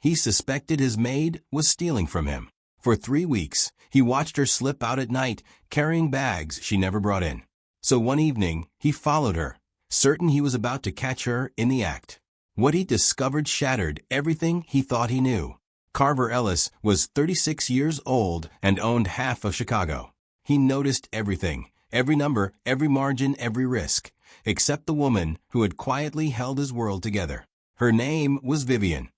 He suspected his maid was stealing from him. For 3 weeks, he watched her slip out at night, carrying bags she never brought in. So one evening, he followed her, certain he was about to catch her in the act. What he discovered shattered everything he thought he knew. Carver Ellis was 36 years old and owned half of Chicago. He noticed everything, every number, every margin, every risk, except the woman who had quietly held his world together. Her name was Vivian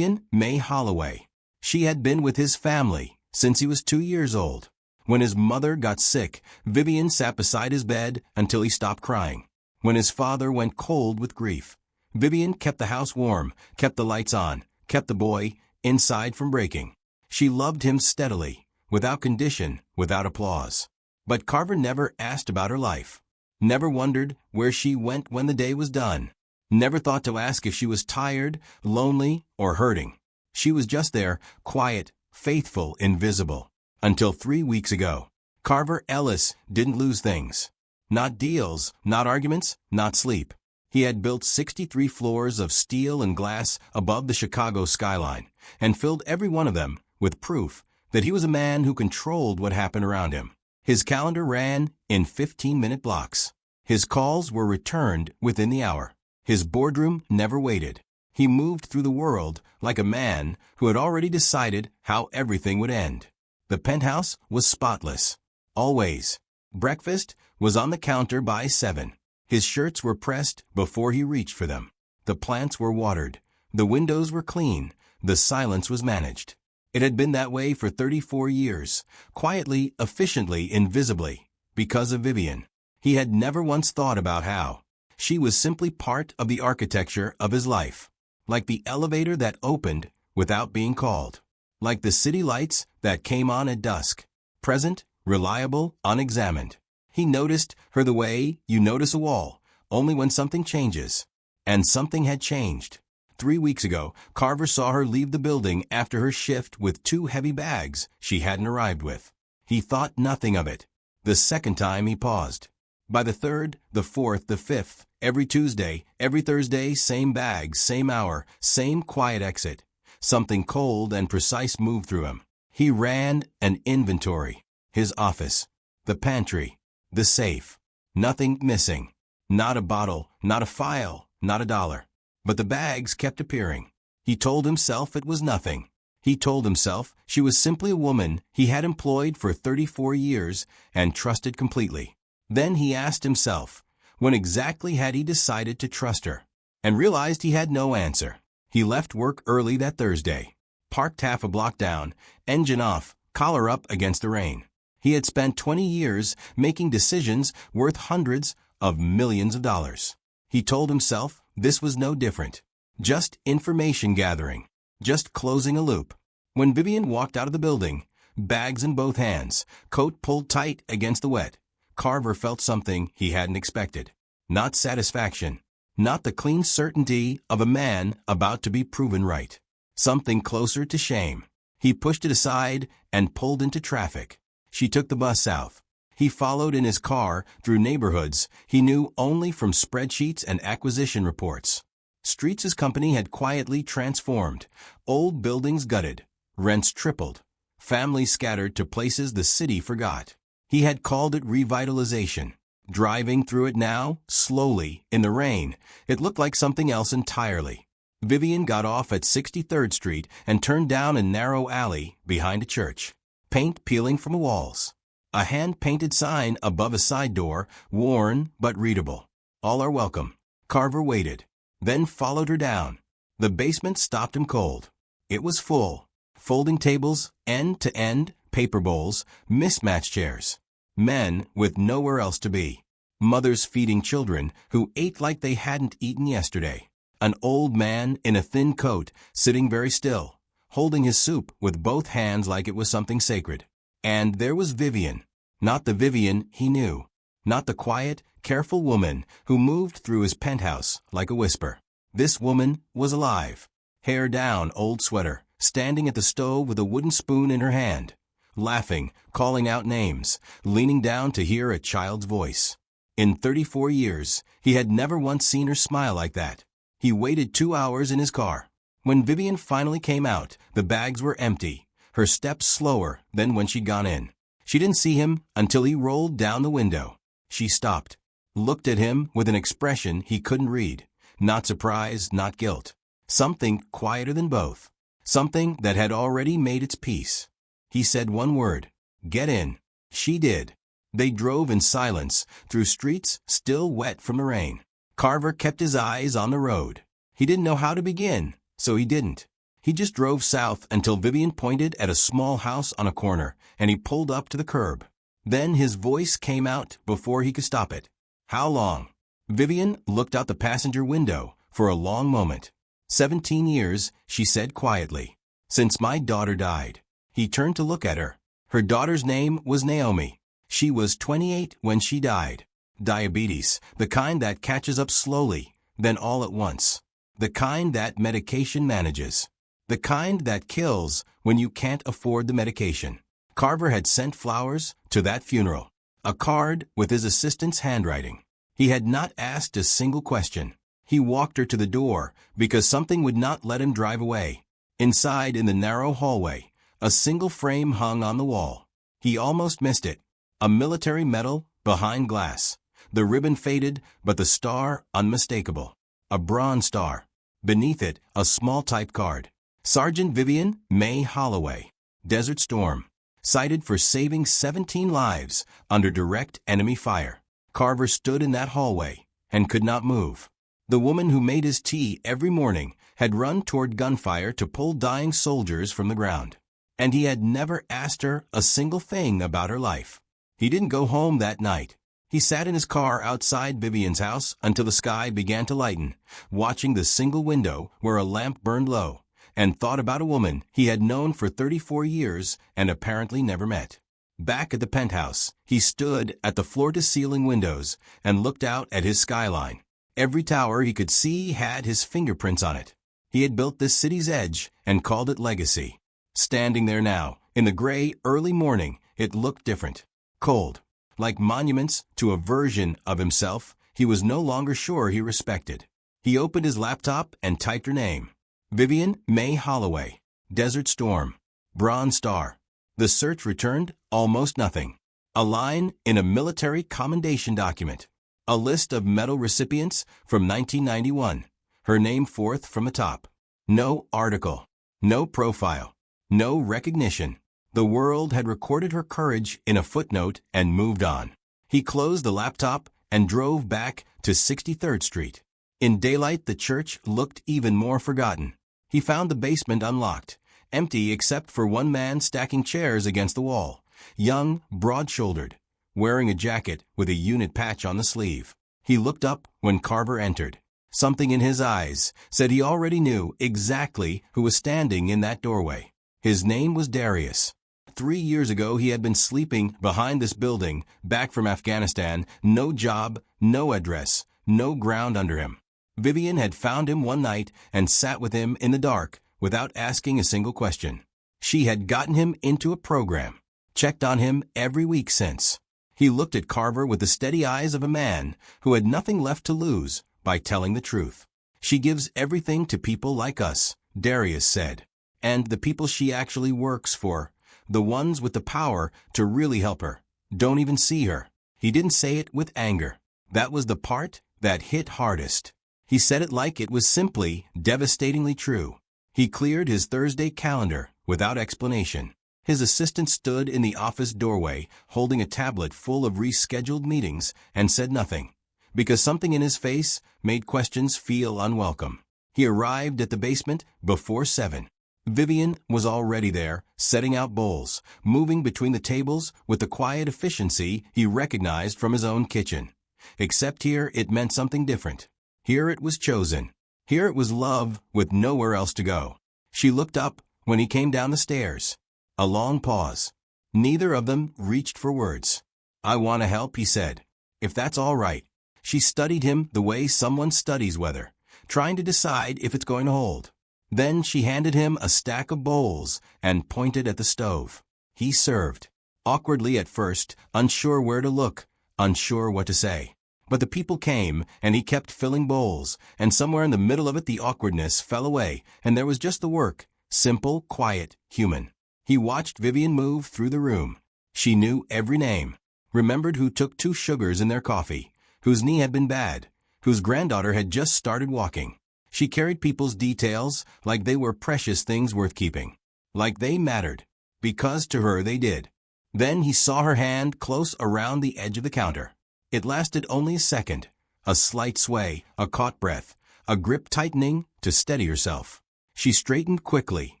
Mae Holloway. She had been with his family since he was 2 years old. When his mother got sick, Vivian sat beside his bed until he stopped crying. When his father went cold with grief, Vivian kept the house warm, kept the lights on, kept the boy inside from breaking. She loved him steadily, without condition, without applause. But Carver never asked about her life, never wondered where she went when the day was done, never thought to ask if she was tired, lonely, or hurting. She was just there, quiet, faithful, invisible. Until 3 weeks ago. Carver Ellis didn't lose things. Not deals, not arguments, not sleep. He had built 63 floors of steel and glass above the Chicago skyline, and filled every one of them with proof that he was a man who controlled what happened around him. His calendar ran in 15-minute blocks. His calls were returned within the hour. His boardroom never waited. He moved through the world like a man who had already decided how everything would end. The penthouse was spotless. Always. Breakfast was on the counter by 7. His shirts were pressed before he reached for them. The plants were watered. The windows were clean. The silence was managed. It had been that way for 34 years, quietly, efficiently, invisibly, because of Vivian. He had never once thought about how. She was simply part of the architecture of his life, like the elevator that opened without being called. Like the city lights that came on at dusk, present, reliable, unexamined. He noticed her the way you notice a wall, only when something changes. And something had changed. 3 weeks ago, Carver saw her leave the building after her shift with 2 heavy bags she hadn't arrived with. He thought nothing of it. The second time he paused. By the third, the fourth, the fifth, every Tuesday, every Thursday, same bags, same hour, same quiet exit. Something cold and precise moved through him. He ran an inventory. His office, the pantry, the safe. Nothing missing. Not a bottle, not a file, not a dollar. But the bags kept appearing. He told himself it was nothing. He told himself she was simply a woman he had employed for 34 years and trusted completely. Then he asked himself, when exactly had he decided to trust her? And realized he had no answer. He left work early that Thursday, parked half a block down, engine off, collar up against the rain. He had spent 20 years making decisions worth hundreds of millions of dollars. He told himself this was no different. Just information gathering, just closing a loop. When Vivian walked out of the building, bags in both hands, coat pulled tight against the wet, Carver felt something he hadn't expected. Not satisfaction. Not the clean certainty of a man about to be proven right. Something closer to shame. He pushed it aside and pulled into traffic. She took the bus south. He followed in his car through neighborhoods he knew only from spreadsheets and acquisition reports. Streets his company had quietly transformed. Old buildings gutted. Rents tripled. Families scattered to places the city forgot. He had called it revitalization. Driving through it now, slowly, in the rain, it looked like something else entirely. Vivian got off at 63rd Street and turned down a narrow alley behind a church. Paint peeling from the walls. A hand-painted sign above a side door, worn but readable. All are welcome. Carver waited, then followed her down. The basement stopped him cold. It was full. Folding tables, end to end, paper bowls, mismatched chairs. Men with nowhere else to be. Mothers feeding children who ate like they hadn't eaten yesterday. An old man in a thin coat, sitting very still, holding his soup with both hands like it was something sacred. And there was Vivian. Not the Vivian he knew. Not the quiet, careful woman who moved through his penthouse like a whisper. This woman was alive. Hair down, old sweater, standing at the stove with a wooden spoon in her hand. Laughing, calling out names, leaning down to hear a child's voice. In 34 years, he had never once seen her smile like that. He waited 2 hours in his car. When Vivian finally came out, the bags were empty, her steps slower than when she'd gone in. She didn't see him until he rolled down the window. She stopped, looked at him with an expression he couldn't read. Not surprise, not guilt. Something quieter than both. Something that had already made its peace. He said one word, "Get in." She did. They drove in silence, through streets still wet from the rain. Carver kept his eyes on the road. He didn't know how to begin, so he didn't. He just drove south until Vivian pointed at a small house on a corner, and he pulled up to the curb. Then his voice came out before he could stop it. "How long?" Vivian looked out the passenger window for a long moment. 17 years, she said quietly. "Since my daughter died." He turned to look at her. Her daughter's name was Naomi. She was 28 when she died. Diabetes, the kind that catches up slowly, then all at once. The kind that medication manages. The kind that kills when you can't afford the medication. Carver had sent flowers to that funeral. A card with his assistant's handwriting. He had not asked a single question. He walked her to the door because something would not let him drive away. Inside, in the narrow hallway, a single frame hung on the wall. He almost missed it. A military medal behind glass. The ribbon faded, but the star unmistakable. A bronze star. Beneath it, a small type card. Sergeant Vivian Mae Holloway. Desert Storm. Cited for saving 17 lives under direct enemy fire. Carver stood in that hallway and could not move. The woman who made his tea every morning had run toward gunfire to pull dying soldiers from the ground. And he had never asked her a single thing about her life. He didn't go home that night. He sat in his car outside Vivian's house until the sky began to lighten, watching the single window where a lamp burned low, and thought about a woman he had known for 34 years and apparently never met. Back at the penthouse, he stood at the floor-to-ceiling windows and looked out at his skyline. Every tower he could see had his fingerprints on it. He had built this city's edge and called it legacy. Standing there now, in the gray early morning, it looked different. Cold. Like monuments to a version of himself he was no longer sure he respected. He opened his laptop and typed her name. Vivian Mae Holloway. Desert Storm. Bronze Star. The search returned almost nothing. A line in a military commendation document. A list of medal recipients from 1991. Her name fourth from the top. No article. No profile. No recognition. The world had recorded her courage in a footnote and moved on. He closed the laptop and drove back to 63rd Street. In daylight, the church looked even more forgotten. He found the basement unlocked, empty except for one man stacking chairs against the wall, young, broad-shouldered, wearing a jacket with a unit patch on the sleeve. He looked up when Carver entered. Something in his eyes said he already knew exactly who was standing in that doorway. His name was Darius. 3 years ago he had been sleeping behind this building, back from Afghanistan, no job, no address, no ground under him. Vivian had found him one night and sat with him in the dark without asking a single question. She had gotten him into a program, checked on him every week since. He looked at Carver with the steady eyes of a man who had nothing left to lose by telling the truth. "She gives everything to people like us," Darius said. "And the people she actually works for, the ones with the power to really help her, don't even see her." He didn't say it with anger. That was the part that hit hardest. He said it like it was simply devastatingly true. He cleared his Thursday calendar without explanation. His assistant stood in the office doorway holding a tablet full of rescheduled meetings and said nothing, because something in his face made questions feel unwelcome. He arrived at the basement before 7. Vivian was already there, setting out bowls, moving between the tables with the quiet efficiency he recognized from his own kitchen. Except here it meant something different. Here it was chosen. Here it was love with nowhere else to go. She looked up when he came down the stairs. A long pause. Neither of them reached for words. "I want to help," he said. "If that's all right." She studied him the way someone studies weather, trying to decide if it's going to hold. Then she handed him a stack of bowls and pointed at the stove. He served. Awkwardly at first, unsure where to look, unsure what to say. But the people came, and he kept filling bowls, and somewhere in the middle of it the awkwardness fell away, and there was just the work, simple, quiet, human. He watched Vivian move through the room. She knew every name, remembered who took 2 sugars in their coffee, whose knee had been bad, whose granddaughter had just started walking. She carried people's details like they were precious things worth keeping, like they mattered, because to her they did. Then he saw her hand close around the edge of the counter. It lasted only a second, a slight sway, a caught breath, a grip tightening to steady herself. She straightened quickly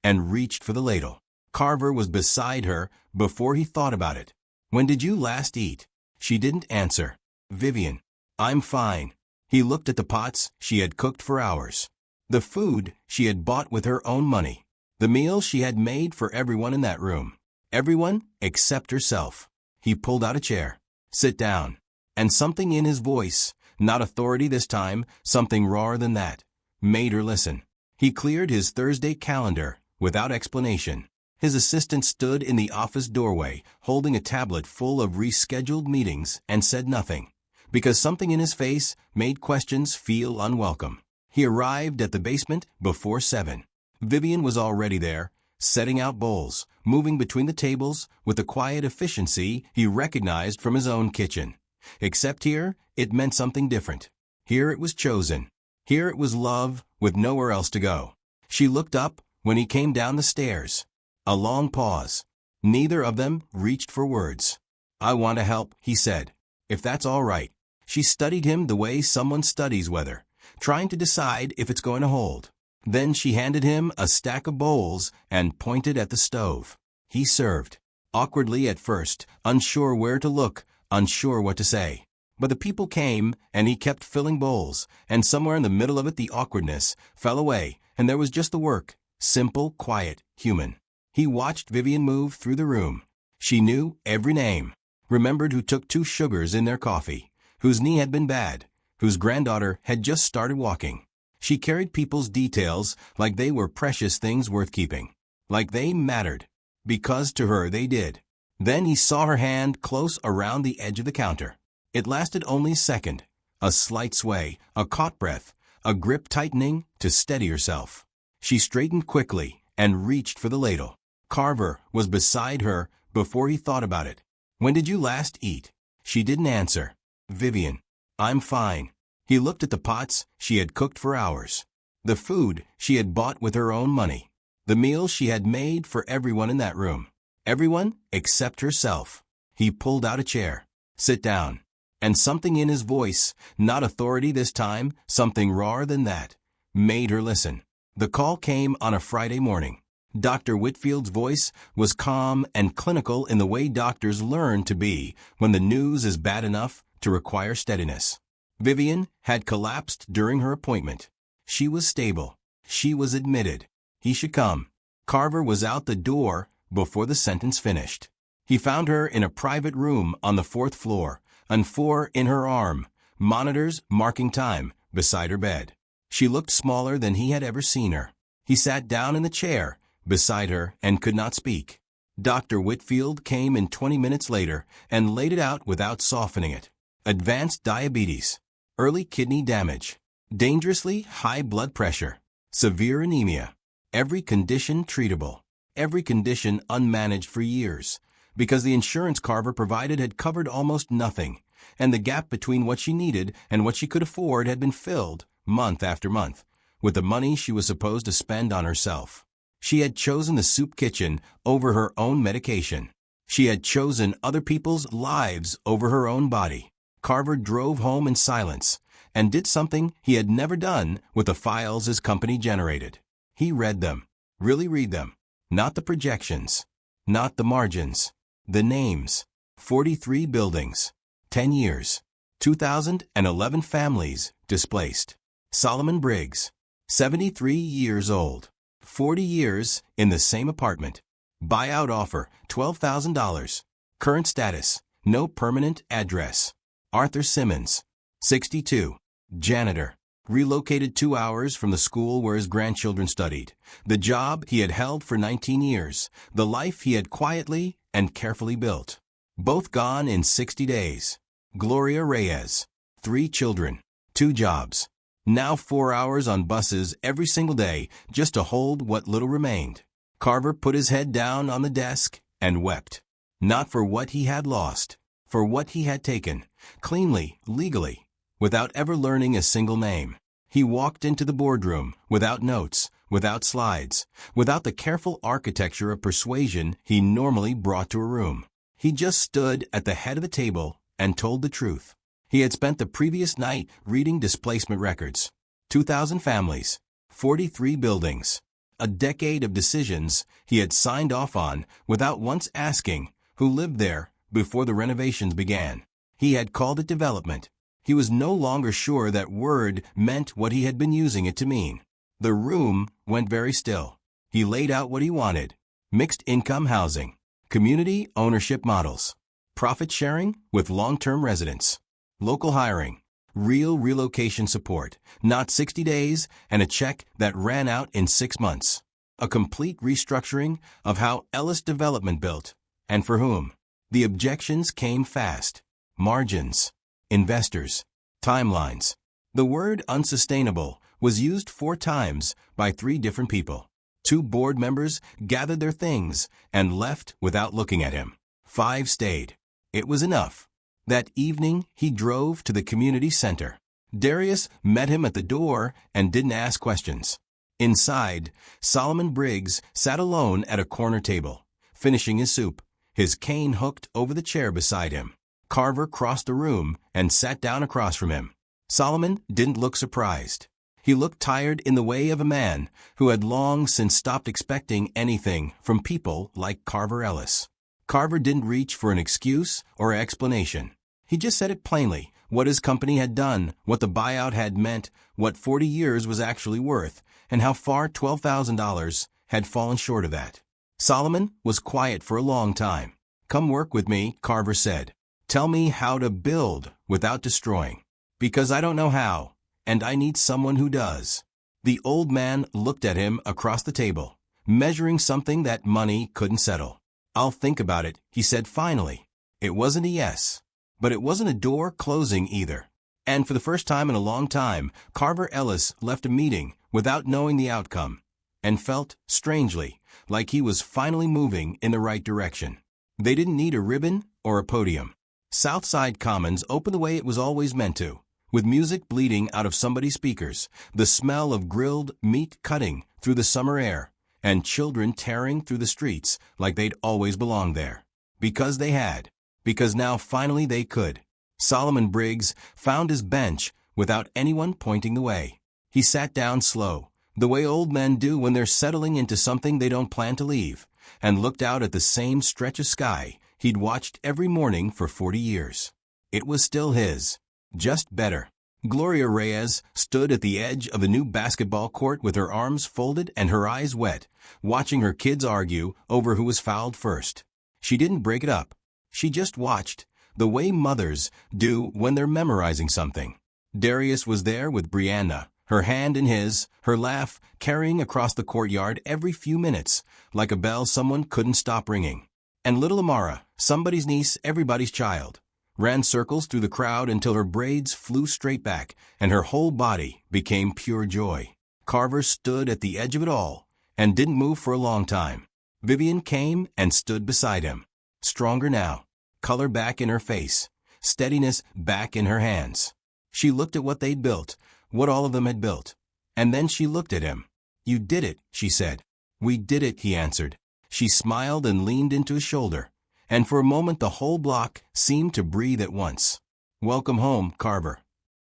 and reached for the ladle. Carver was beside her before he thought about it. "When did you last eat?" She didn't answer. "Vivian, I'm fine." He looked at the pots she had cooked for hours. The food she had bought with her own money. The meal she had made for everyone in that room. Everyone except herself. He pulled out a chair. "Sit down." And something in his voice, not authority this time, something rawer than that, made her listen. He cleared his Thursday calendar without explanation. His assistant stood in the office doorway, holding a tablet full of rescheduled meetings, and said nothing, because something in his face made questions feel unwelcome. He arrived at the basement before 7. Vivian was already there, setting out bowls, moving between the tables with the quiet efficiency he recognized from his own kitchen. Except here, it meant something different. Here it was chosen. Here it was love with nowhere else to go. She looked up when he came down the stairs. A long pause. Neither of them reached for words. "I want to help," he said, "if that's all right." She studied him the way someone studies weather, trying to decide if it's going to hold. Then she handed him a stack of bowls and pointed at the stove. He served. Awkwardly at first, unsure where to look, unsure what to say. But the people came, and he kept filling bowls, and somewhere in the middle of it the awkwardness fell away, and there was just the work, simple, quiet, human. He watched Vivian move through the room. She knew every name, remembered who took 2 sugars in their coffee, whose knee had been bad, whose granddaughter had just started walking. She carried people's details like they were precious things worth keeping, like they mattered, because to her they did. Then he saw her hand close around the edge of the counter. It lasted only a second, a slight sway, a caught breath, a grip tightening to steady herself. She straightened quickly and reached for the ladle. Carver was beside her before he thought about it. "When did you last eat?" She didn't answer. "Vivian, I'm fine." He looked at the pots she had cooked for hours. The food she had bought with her own money. The meal she had made for everyone in that room. Everyone except herself. He pulled out a chair. "Sit down." And something in his voice, not authority this time, something rawer than that, made her listen. The call came on a Friday morning. Dr. Whitfield's voice was calm and clinical in the way doctors learn to be when the news is bad enough to require steadiness. Vivian had collapsed during her appointment. She was stable. She was admitted. He should come. Carver was out the door before the sentence finished. He found her in a private room on the 4th floor, an 4 in her arm, monitors marking time beside her bed. She looked smaller than he had ever seen her. He sat down in the chair beside her and could not speak. Dr. Whitfield came in 20 minutes later and laid it out without softening it. Advanced diabetes, early kidney damage, dangerously high blood pressure, severe anemia, every condition treatable, every condition unmanaged for years, because the insurance Carver provided had covered almost nothing, and the gap between what she needed and what she could afford had been filled, month after month, with the money she was supposed to spend on herself. She had chosen the soup kitchen over her own medication. She had chosen other people's lives over her own body. Carver drove home in silence and did something he had never done with the files his company generated. He read them, really read them, not the projections, not the margins, the names. 43 buildings, 10 years, 2,011 families displaced. Solomon Briggs, 73 years old, 40 years in the same apartment. Buyout offer, $12,000. Current status, no permanent address. Arthur Simmons, 62, janitor. Relocated 2 hours from the school where his grandchildren studied. The job he had held for 19 years. The life he had quietly and carefully built. Both gone in 60 days. Gloria Reyes, 3 children, 2 jobs. Now 4 hours on buses every single day just to hold what little remained. Carver put his head down on the desk and wept. Not for what he had lost, for what he had taken, cleanly, legally, without ever learning a single name. He walked into the boardroom without notes, without slides, without the careful architecture of persuasion he normally brought to a room. He just stood at the head of the table and told the truth. He had spent the previous night reading displacement records. 2,000 families, 43 buildings, a decade of decisions he had signed off on without once asking who lived there before the renovations began. He had called it development. He was no longer sure that word meant what he had been using it to mean. The room went very still. He laid out what he wanted: mixed income housing, community ownership models, profit sharing with long-term residents, local hiring, real relocation support, not 60 days and a check that ran out in 6 months. A complete restructuring of how Ellis Development built, and for whom. The objections came fast. Margins, investors, timelines. The word unsustainable was used 4 times by 3 different people. 2 board members gathered their things and left without looking at him. 5 stayed. It was enough. That evening, he drove to the community center. Darius met him at the door and didn't ask questions. Inside, Solomon Briggs sat alone at a corner table, finishing his soup, his cane hooked over the chair beside him. Carver crossed the room and sat down across from him. Solomon didn't look surprised. He looked tired in the way of a man who had long since stopped expecting anything from people like Carver Ellis. Carver didn't reach for an excuse or explanation. He just said it plainly, what his company had done, what the buyout had meant, what 40 years was actually worth, and how far $12,000 had fallen short of that. Solomon was quiet for a long time. "Come work with me," Carver said. "Tell me how to build without destroying. Because I don't know how, and I need someone who does." The old man looked at him across the table, measuring something that money couldn't settle. "I'll think about it," he said finally. It wasn't a yes, but it wasn't a door closing either. And for the first time in a long time, Carver Ellis left a meeting without knowing the outcome, and felt, strangely, like he was finally moving in the right direction. They didn't need a ribbon or a podium. Southside Commons opened the way it was always meant to, with music bleeding out of somebody's speakers, the smell of grilled meat cutting through the summer air, and children tearing through the streets like they'd always belonged there. Because they had. Because now finally they could. Solomon Briggs found his bench without anyone pointing the way. He sat down slow, the way old men do when they're settling into something they don't plan to leave, and looked out at the same stretch of sky he'd watched every morning for 40 years. It was still his, just better. Gloria Reyes stood at the edge of the new basketball court with her arms folded and her eyes wet, watching her kids argue over who was fouled first. She didn't break it up. She just watched, the way mothers do when they're memorizing something. Darius was there with Brianna, her hand in his, her laugh carrying across the courtyard every few minutes, like a bell someone couldn't stop ringing. And little Amara, somebody's niece, everybody's child, ran circles through the crowd until her braids flew straight back and her whole body became pure joy. Carver stood at the edge of it all and didn't move for a long time. Vivian came and stood beside him. Stronger now, color back in her face, steadiness back in her hands. She looked at what they'd built, what all of them had built. And then she looked at him. "You did it," she said. "We did it," he answered. She smiled and leaned into his shoulder, and for a moment the whole block seemed to breathe at once. "Welcome home, Carver."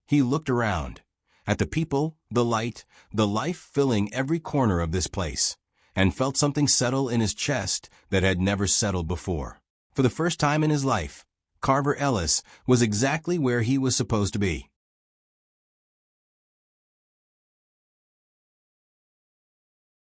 He looked around, at the people, the light, the life filling every corner of this place, and felt something settle in his chest that had never settled before. For the first time in his life, Carver Ellis was exactly where he was supposed to be.